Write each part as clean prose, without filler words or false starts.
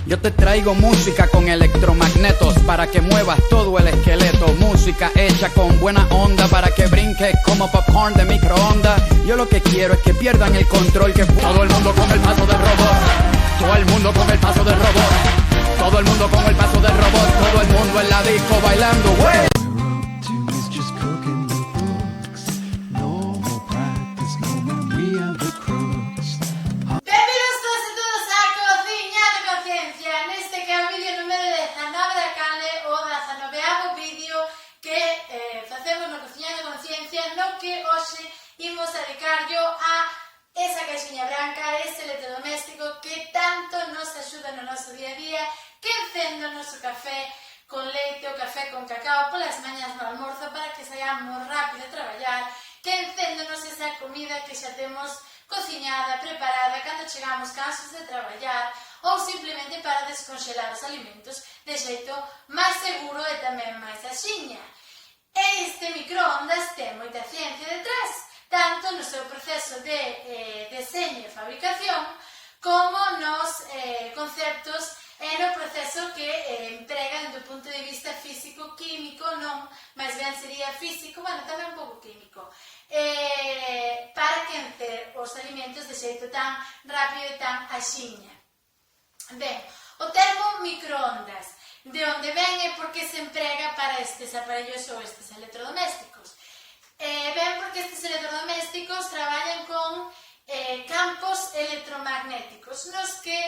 Yo te traigo música con electromagnetos para que muevas todo el esqueleto. Música hecha con buena onda para que brinques como popcorn de microondas. Yo lo que quiero es que pierdan el control, que todo el mundo con el paso del robot. Todo el mundo con el paso del robot. Todo el mundo con el paso del robot. Todo el mundo en la disco bailando, wey. Que hoxe imos dedicarlo a esa caixinha branca, ese electrodoméstico que tanto nos axuda no noso día a día, que encende o noso café con leite ou café con cacao polas mañas no almorzo para que saíamos rápido a traballar, que encéndonos esa comida que xa temos cociñada, preparada, cando chegamos cansos de traballar, ou simplemente para descongelar os alimentos de xeito máis seguro e tamén máis axiña. Este microondas ten moita ciencia detrás, tanto no seu proceso de deseño e fabricación, como nos conceptos e no proceso que emprega desde o punto de vista físico-químico, non, máis ben sería físico, bueno, tamén un pouco químico, para quencer os alimentos de xeito tan rápido e tan axiña. Ben, o termo microondas, de onde ven e por que se emprega para estes aparellos ou estes electrodomésticos. Ben, porque estes electrodomésticos traballan con campos electromagnéticos, nos que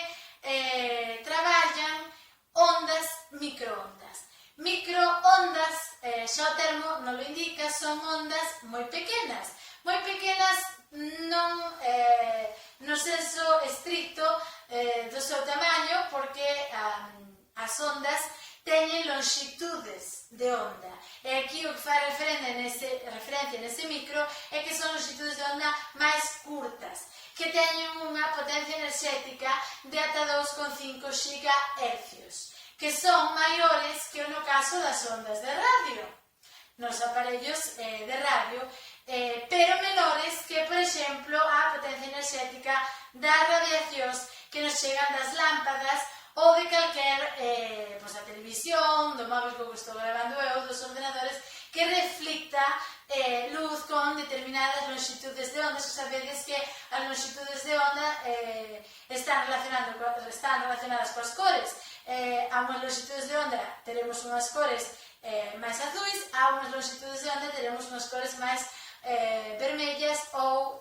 traballan ondas microondas. Microondas, xa o termo non lo indica, son ondas moi pequenas non no senso estricto do seu tamaño, porque as ondas teñen longitudes de onda. E aquí o que fai referencia nese micro é que son longitudes de onda máis curtas, que teñen unha potencia enerxética de ata 2,5 GHz, que son maiores que no caso das ondas de radio, nos aparellos de radio, pero menores que, por exemplo, a potencia enerxética das radiacións que nos chegan das lámpadas ou de calquer, a televisión, do móvil que estou gravando eu, dos ordenadores, que reflicta luz con determinadas longitudes de onda. Xa sabedes que as longitudes de onda están relacionadas coas cores. A unhas longitudes de onda teremos unhas cores máis azuis, a unhas longitudes de onda teremos unhas cores máis vermellas ou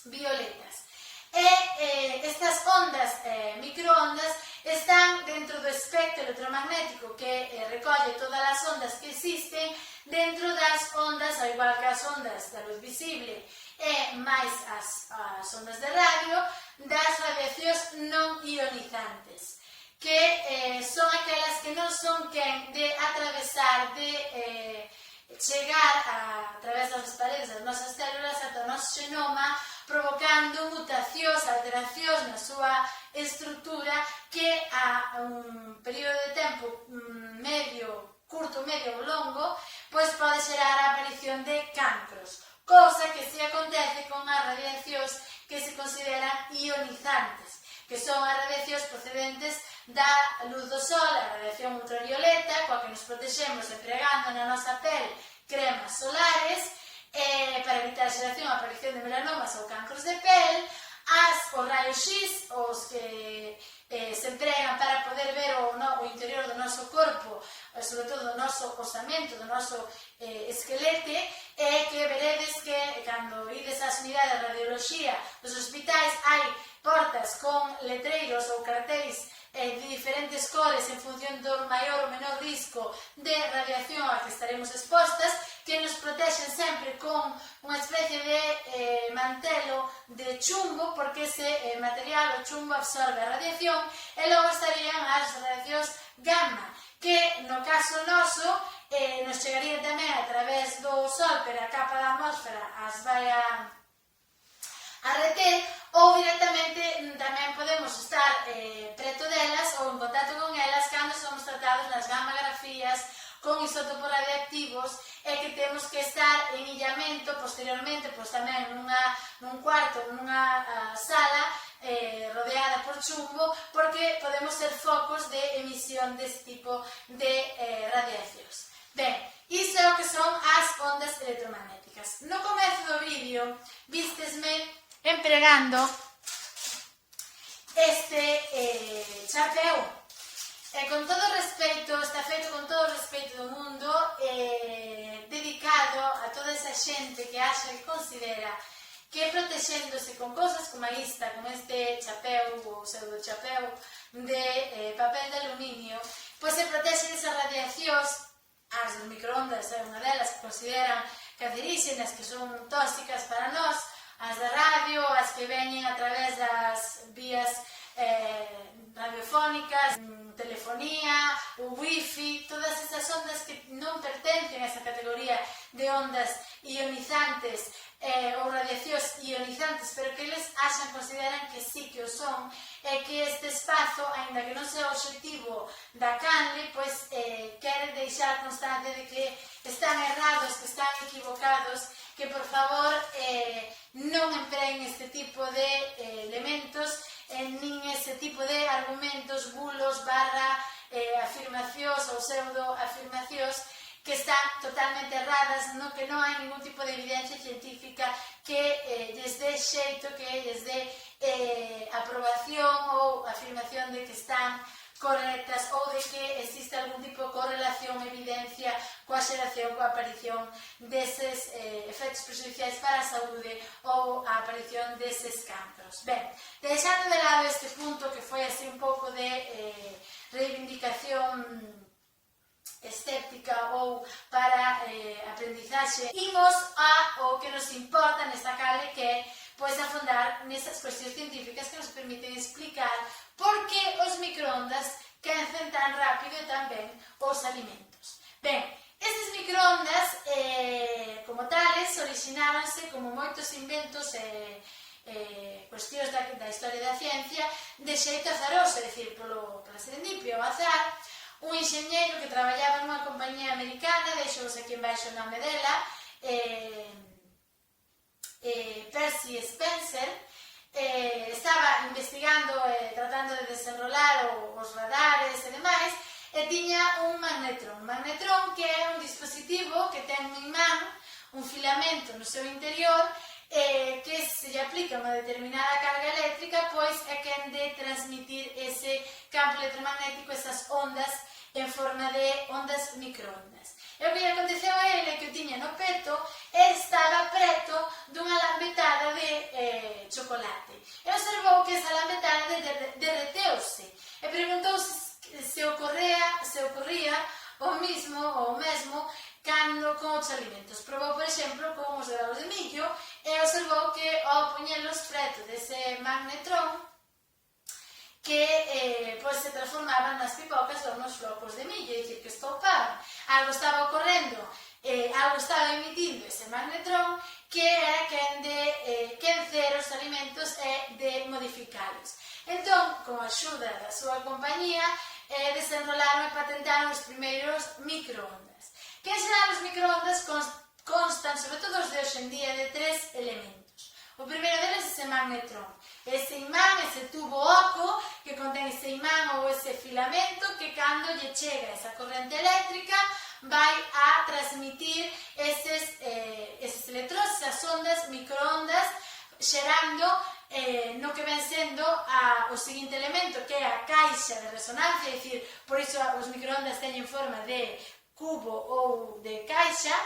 violetas. Estas ondas, microondas, están dentro do espectro electromagnético que recolle todas as ondas que existen dentro das ondas, ao igual que as ondas da luz visible e máis as ondas de radio, das radiacións non ionizantes, que son aquelas que non son quen de atravesar, de chegar a través das paredes das nosas células ata o noso xenoma, provocando mutacións, alteracións na súa estrutura que a un período de tempo curto, medio ou longo, pois pode xerar a aparición de cancros, cousa que se acontece con as radiacións que se consideran ionizantes, que son as radiacións procedentes da luz do sol, a radiación ultravioleta, coa que nos protexemos empregando na nosa pel cremas solares, para evitar a xeración e a aparición de melanomas ou cancros de pel, os raios X, os que se empregan para poder ver o interior do noso corpo, sobre todo do noso osamento, do noso esquelete, e que veredes que cando ides ás unidades de radioloxía dos hospitais hai portas con letreiros ou cartéis de diferentes cores en función do maior ou menor risco de radiación a que estaremos expostas, que nos protexen sempre con unha especie de mantelo de chumbo, porque ese material, o chumbo, absorbe a radiación, e logo estarían as radiacións gamma, que no caso noso nos chegaría tamén a través do sol, pero a capa da atmósfera as vai a reter, ou directamente tamén podemos estar preto delas ou en contacto con elas cando somos tratados nas gammagrafías con isótopos radiactivos e que temos que estar en illamento posteriormente, pois tamén nun cuarto, nunha sala rodeada por chumbo porque podemos ser focos de emisión deste tipo de radiacións. Ben, iso é o que son as ondas electromagnéticas. No comezo do vídeo vistesme empregando este chapeu. Con todo respeito, está feito con todo o respeito do mundo, dedicado a toda esa xente que acha que considera que protexéndose con cosas como esta, como este chapeu ou pseudo chapeu de papel de aluminio, pois se protexen esas radiacións. As dos microondas é unha delas que consideran cancerígenas, que son tóxicas para nós, as da radio, as que veñen a través das vías radiofónicas, telefonía, o wifi, todas esas ondas que non pertencen a esa categoría de ondas ionizantes ou radiacións ionizantes, pero que eles consideran que sí que o son, e que este espazo, aínda que non sea o obxectivo da canle, pois quere deixar constancia de que están errados, que están equivocados, que por favor non empreguen este tipo de elementos, nin ese tipo de argumentos, bulos, afirmacións ou pseudo-afirmacións que están totalmente erradas, no que non hai ningún tipo de evidencia científica que lles dé xeito, que lles dé aprobación ou afirmación de que están correctas ou de que existe algún tipo de correlación, evidencia coa xeración, coa aparición deses efectos prejudiciais para a saúde ou a aparición deses cancros. Ben, deixando de lado este punto que foi así un pouco de reivindicación escéptica ou para aprendizaxe, imos ao que nos importa nesta canle, que é pois afondar nesas cuestións científicas que nos permiten explicar por que os microondas quecen tan rápido e tan ben os alimentos. Ben, estes microondas, como tales, orixinábanse como moitos inventos cuestións da historia da ciencia de xeito azaroso, é dicir, pola serendipia, o azar. Un enxeñeiro que traballaba nunha compañía americana, deixouse aquí embaixo o nome dela, Percy Spencer, estaba investigando, tratando de desenrolar os radares e demais, e tiña un magnetrón. Un magnetrón que é un dispositivo que ten un imán, un filamento no seu interior, que se lle aplica unha determinada carga eléctrica, pois é quen de transmitir ese campo electromagnético, esas ondas en forma de ondas microondas. E o que lle aconteceu a ele que o tiña no peto e estaba preto dunha lambetada de chocolate. E observou que esa lambetada derreteuse e preguntouse se ocorría o mesmo cando con os alimentos. Probou, por exemplo, con os graos de millo e observou que ao poñelos preto dese magnetrón que se transformaban nas pipocas ou nos flocos de millo, é dicir, que estoupaban. Algo estaba ocorrendo, algo estaba emitindo ese magnetrón que era quen de quencer os alimentos e de modificalos. Entón, con a axuda da súa compañía, desenrolaron e patentaron os primeiros microondas. Que en xeral os microondas constan, sobre todo os de hoxe en día, de 3 elementos. O primeiro deles é ese magnetrón. Ese imán, ese tubo oco que contén ese imán ou ese filamento que cando lle chega esa corrente eléctrica vai a transmitir eses electróns, esas ondas, microondas, xerando no que ven sendo o seguinte elemento, que é a caixa de resonancia, é dicir, por iso os microondas teñen forma de cubo ou de caixa,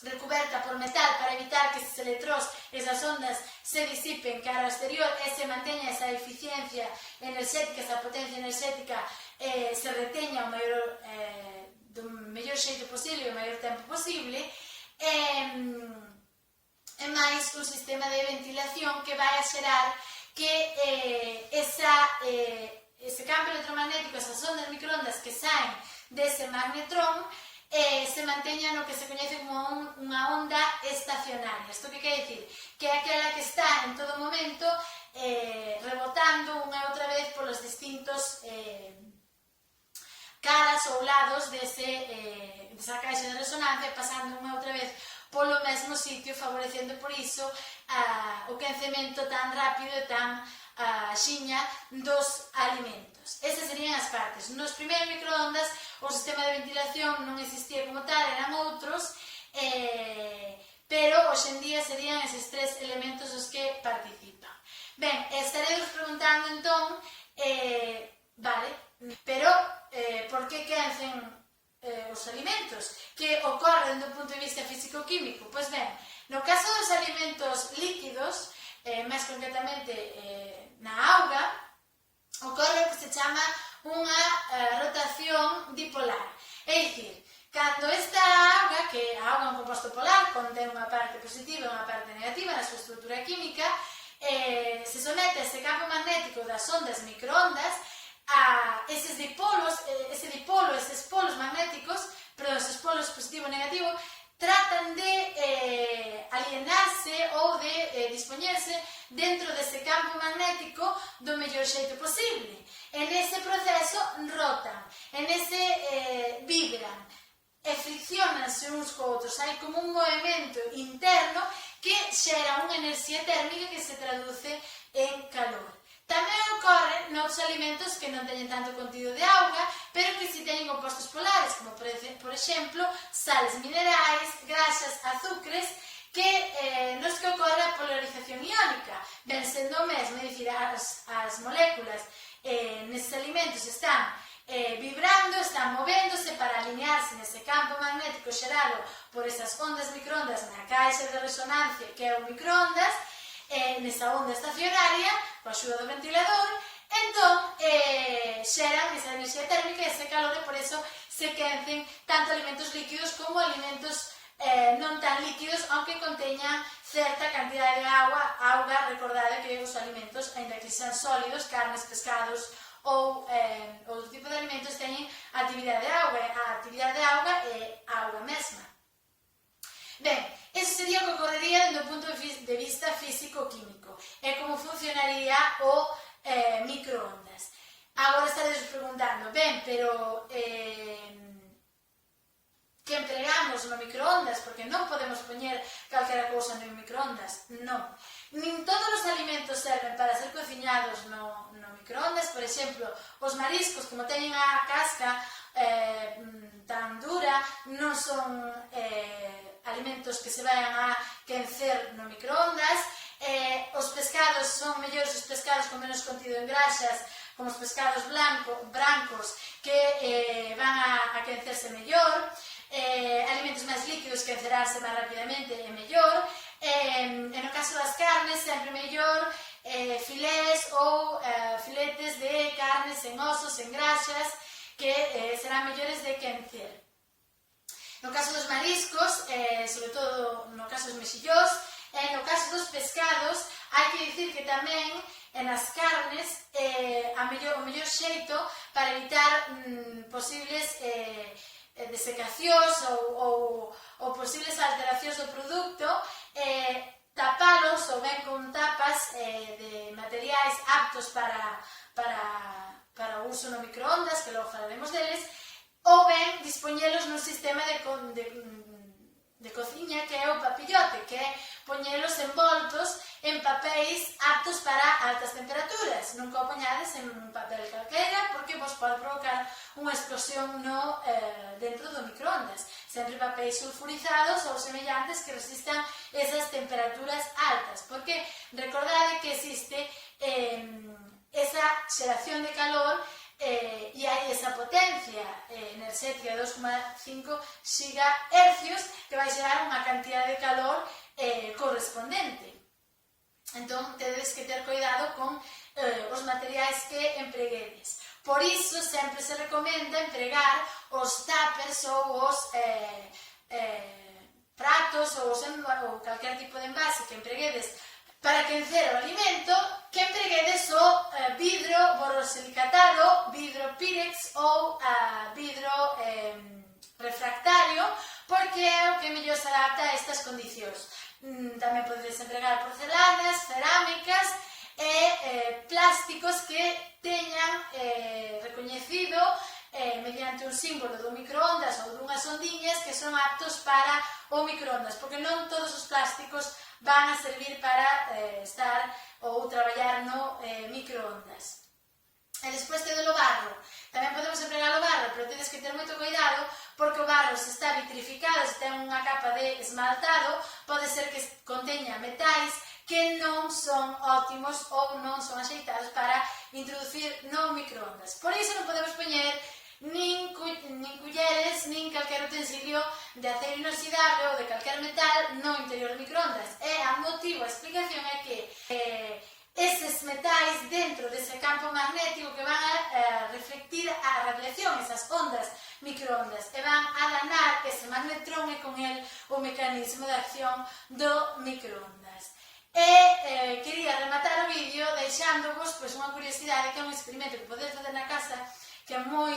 recuberta por metal para evitar que esos electróns, esas ondas, se disipen cara ao exterior e se manteña esa eficiencia enerxética, esa potencia enerxética, se reteña do mellor xeito posible, o maior tempo posible, e máis un sistema de ventilación que vai a xerar que ese campo electromagnético, esas ondas microondas que saen dese magnetrón, se manteña no que se coñece como unha onda estacionaria. Isto que quer dicir? Que é aquela que está en todo momento rebotando unha e outra vez polos distintos caras ou lados desa caixa de resonancia, pasando unha e outra vez polo mesmo sitio, favorecendo por iso o quencemento tan rápido e tan a xiña dos alimentos. Esas serían as partes. Nos primeiros microondas o sistema de ventilación non existía como tal, eran outros, pero hoxe en día serían eses tres elementos os que participan. Ben, estaredes preguntando entón, vale, pero por que quencen os alimentos? Que ocorren do punto de vista físico-químico? Pois ben, no caso dos alimentos líquidos, máis concretamente na auga, ocorre o que se chama unha rotación dipolar. É dicir, cando esta auga, que a auga é un composto polar, contén unha parte positiva e unha parte negativa na súa estrutura química, se somete a ese campo magnético das ondas microondas, a eses dipolos, eses polos magnéticos, perdón, eses polos positivo e negativo, tratan de alienarse ou de dispoñerse dentro dese campo magnético do mellor xeito posible. En ese proceso rotan, en ese vibran, e friccionanse uns co outros. Hai como un movimento interno que xera unha enerxía térmica que se traduce en calor. Tamén ocorre noutros alimentos que non teñen tanto contido de auga, pero que si teñen compostos polares, como por exemplo, sales minerais, grasas, azúcares, que nos que ocorre a polarización iónica. Ben sendo o mesmo, é dicir, as moléculas neses alimentos están vibrando, están movéndose para alinearse nese campo magnético xerado por esas ondas microondas na caixa de resonancia que é o microondas, nesa onda estacionaria, coa axuda do ventilador, entón xeran esa enerxía térmica e ese calor, e por eso se quencen tanto alimentos líquidos como alimentos non tan líquidos, aunque conteñan certa cantidad de auga, recordade que os alimentos, ainda que sean sólidos, carnes, pescados ou outro tipo de alimentos, teñen actividade de auga, a actividade de auga é a auga mesma. Ben, eso sería o que ocorrería do punto de vista físico-químico, é como funcionaría o microondas. Agora estaredes preguntando, ben, pero que empregamos no microondas, porque non podemos poñer calquera cousa no microondas, non. Nin todos os alimentos serven para ser cociñados no microondas. Por exemplo, os mariscos, como teñen a casca tan dura, non son alimentos que se vayan a quencer no microondas. Os pescados son mellores os pescados con menos contido en grasas, como os pescados brancos, que van a quencerse mellor. Alimentos máis líquidos quencerarse máis rapidamente é mellor. No caso das carnes, sempre mellor filés ou filetes de carnes en osos, en grasas, que serán mellores de quencer. No caso dos mariscos, sobre todo no caso dos mexillós, e no caso dos pescados, hai que dicir que tamén nas carnes o mellor xeito para evitar posibles desecacións ou posibles alteracións do produto, tapalos ou ben con tapas de materiais aptos para o uso no microondas, que logo falaremos deles, ou ben dispoñelos nun sistema de cociña que é o papillote, que é poñelos envoltos en papéis aptos para altas temperaturas. Nunca o poñades en un papel calquera, porque vos pode provocar unha explosión dentro do microondas. Sempre papéis sulfurizados ou semellantes que resistan esas temperaturas altas, porque recordade que existe esa xeración de calor e hai esa potencia enerxética de 2,5 GHz que vai xerar unha cantidad de calor correspondente. Entón, tedes que ter cuidado con os materiais que empreguedes. Por iso, sempre se recomenda empregar os tuppers ou os pratos ou calquer tipo de envase que empreguedes para quencer o alimento, que empreguedes o vidro borosilicatado, vidro Pirex ou vidro refractario, porque é o que mellor se adapta a estas condicións. Tamén podedes empregar porcelanas, cerámicas e plásticos que teñan recoñecido mediante un símbolo do microondas ou dunhas ondiñas que son aptos para o microondas, porque non todos os plásticos van a servir para estar ou traballar no microondas. E despois tedes o barro. Tamén podemos empregar o barro, pero tedes que ter moito cuidado porque o barro se está vitrificado, se ten unha capa de esmaltado, pode ser que conteña metais que non son óptimos ou non son axeitados para introducir no microondas. Por iso non podemos poñer nin culleres, nin calquer utensilio de acero inoxidable ou de calquer metal no interior do microondas. E a motivo, a explicación é que eses metais dentro dese campo magnético que van a reflectir a radiación, esas ondas microondas, e van a danar ese magnetrón e con el o mecanismo de acción do microondas. E quería rematar o vídeo deixándovos unha curiosidade que é un experimento que podedes facer na casa que é moi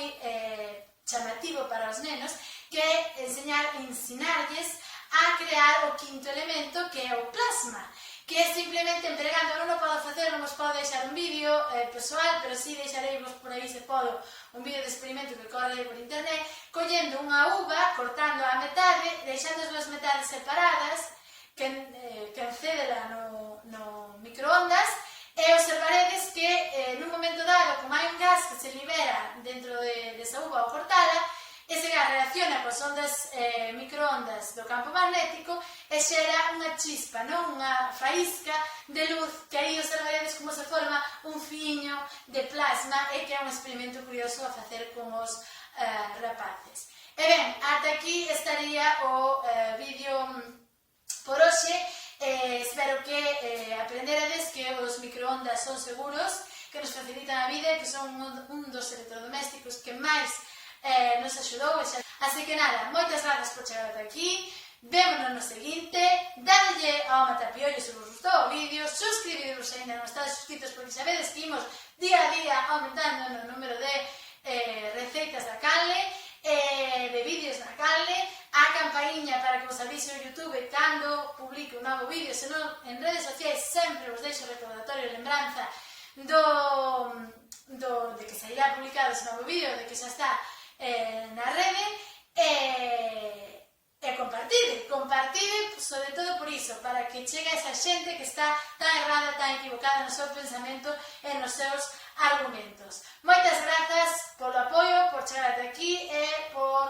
chamativo para os nenos, que é ensinarlles a crear o quinto elemento que é o plasma, que é simplemente empregando, non o podo facer, non vos podo deixar un vídeo persoal, pero si deixareivos por aí se podo un vídeo de experimento que corre por internet, collendo unha uva, cortando a metade, deixando as dúas metades separadas, que encédela no microondas, e observaredes que nun momento dado, como hai un gas que se libera dentro desa uva ao cortala, ese gas reacciona coas ondas microondas do campo magnético e xera unha chispa, unha faísca de luz que aí observaredes como se forma un fiño de plasma e que é un experimento curioso a facer con os rapaces. E ben, ata aquí estaría o vídeo por hoxe. Espero que aprenderades que os microondas son seguros, que nos facilitan a vida e que son un dos electrodomésticos que máis nos axudou. Así que nada, moitas grazas por chegar ata aquí, vémonos no seguinte, dadelle ao matapiollo se vos gustou o vídeo, suscribidevos se ainda non estades suscritos porque sabedes que imos día a día aumentando no número de receitas da canle, de vídeos na canle, a campaíña para que vos avise o YouTube cando publique un novo vídeo, senón en redes sociais sempre vos deixo recordatorio e lembranza de que sairá publicado ese novo vídeo, de que xa está na rede, e compartide sobre todo por iso, para que chegue a esa xente que está tan errada, tan equivocada no seu pensamento e nos seus argumentos. Moitas grazas polo apoio, por chegar ata aquí e por